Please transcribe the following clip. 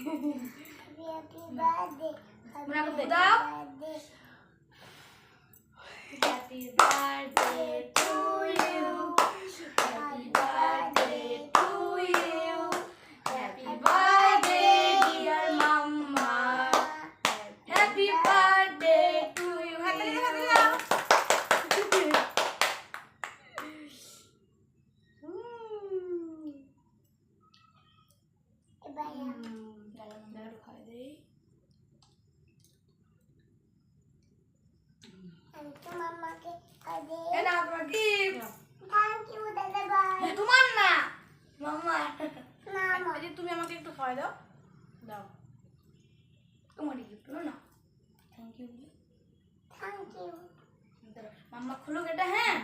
Happy birthday to you. Happy birthday to you. Happy birthday dear mama. Happy birthday to you. Happy Mama ke ade. Enak lagi. Thank you দাদা ভাই। তোমার না মামা। মামা। এই যে তুমি আমাকে একটু খাওয়া দাও। দাও। তোমার গিফট না। Thank you. Thank you. Mamma খুলুক এটা হ্যাঁ।